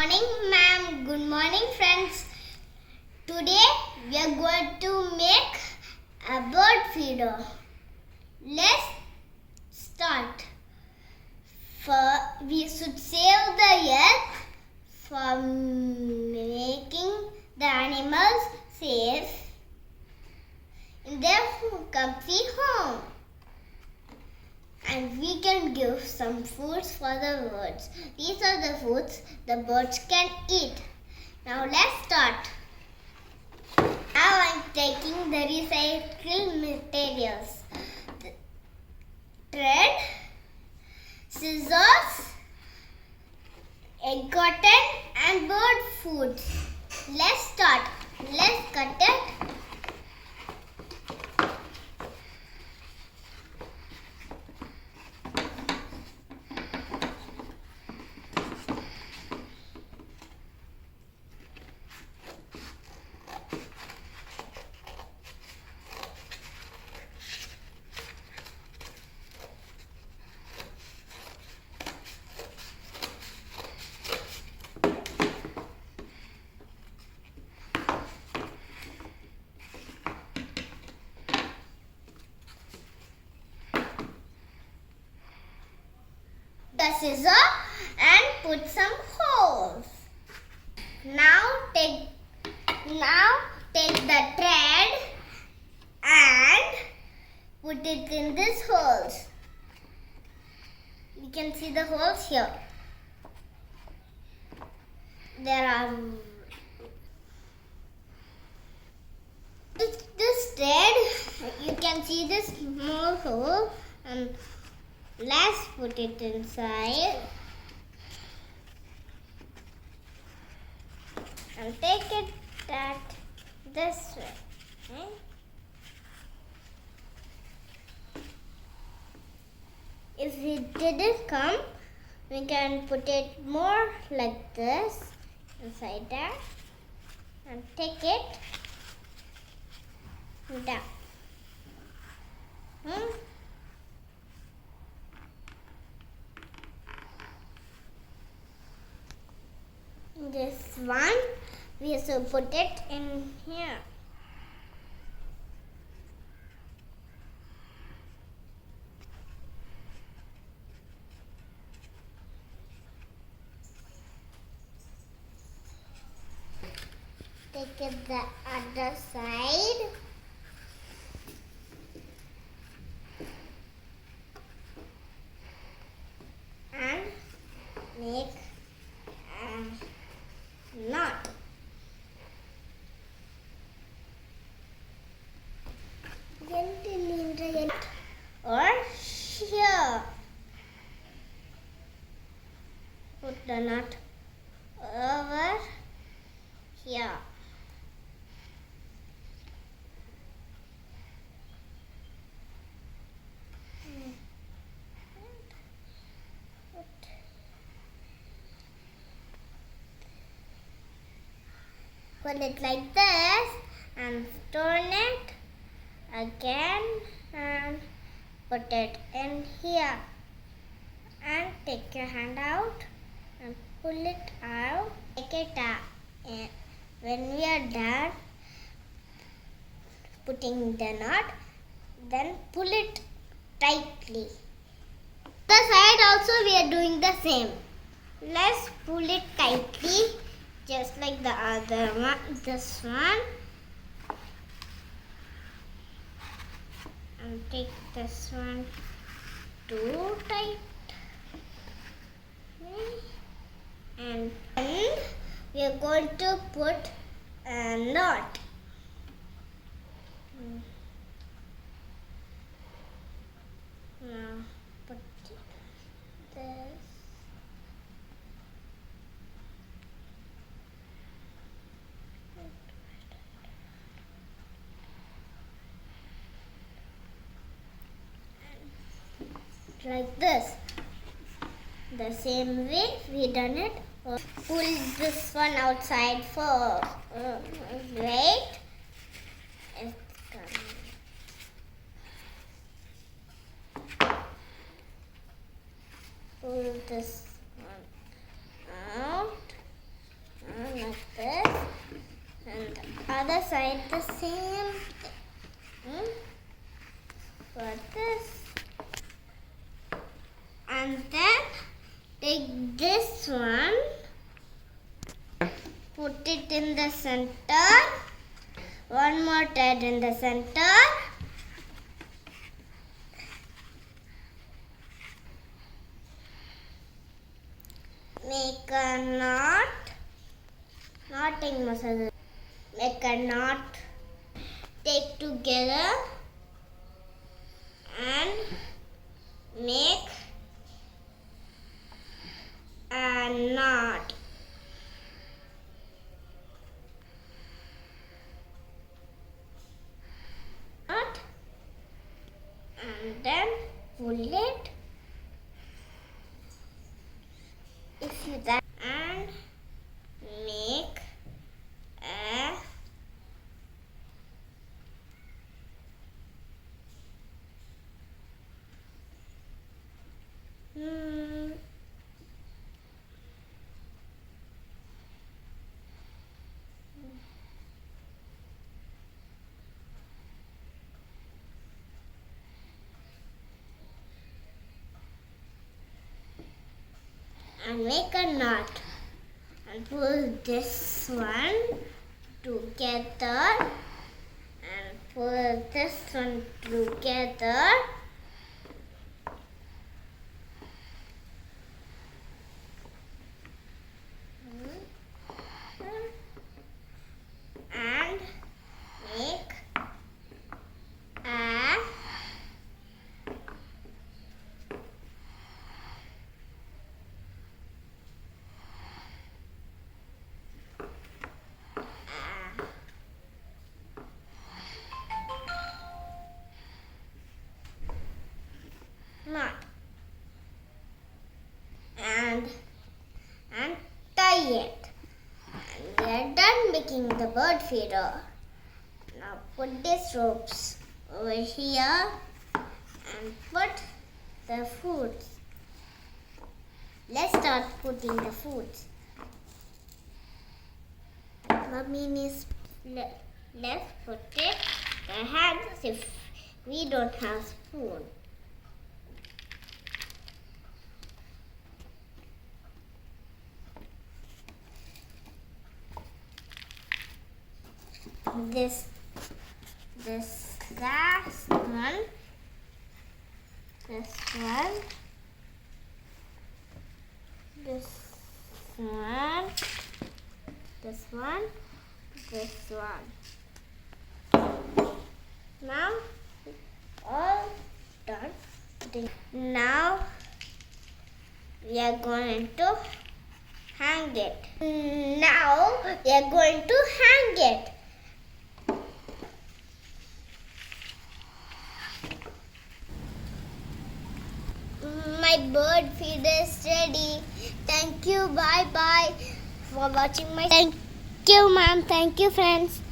morning, ma'am. Good morning, friends. Today we are going to make a bird feeder. Let's start. We should save the earth for making the animals safe in their comfy home. And we can give some foods for the birds. These are the foods the birds can eat. Now let's start. Now I'm taking the recycled materials. Thread, scissors, egg cotton and bird food. Let's start. Let's cut it. The scissor and put some holes. Now take the thread and put it in these holes. You can see the holes here. There are this thread. You can see this small hole and let's put it inside and take it this way. Okay? If it didn't come, we can put it more like this inside that and take it down. This one, we should put it in here. Take it the other side. And make knot. Or here. Put the knot over here. Put it like this and turn it again and put it in here and take your hand out and pull it out. Take it out. And when we are done putting the knot, then pull it tightly. The side also we are doing the same. Let's pull it tightly. Just like the other one, this one. And take this one too tight. And then we are going to put a knot. Now put this. Like this. The same way we done it. Pull this one outside first. Wait. It's coming. Pull this one out. write the same thing for this. And then take this one, put it in the center, one more thread in the center, make a knotting muscle, make a knot, take together and make a knot. And then pull it if you that and make a and make a knot and pull this one together and pull this one together and make a knot and tie it. And we are done making the bird feeder. Now put these ropes over here and put the foods. Let's start putting the foods. Mummy is let's put it the hands if we don't have spoon. This last one, this one, this one, this one, this one. Now all done. Now we are going to hang it. Now we are going to hang it. My bird feeder is ready. Thank you. Bye bye for watching my. Thank you, ma'am. Thank you, friends.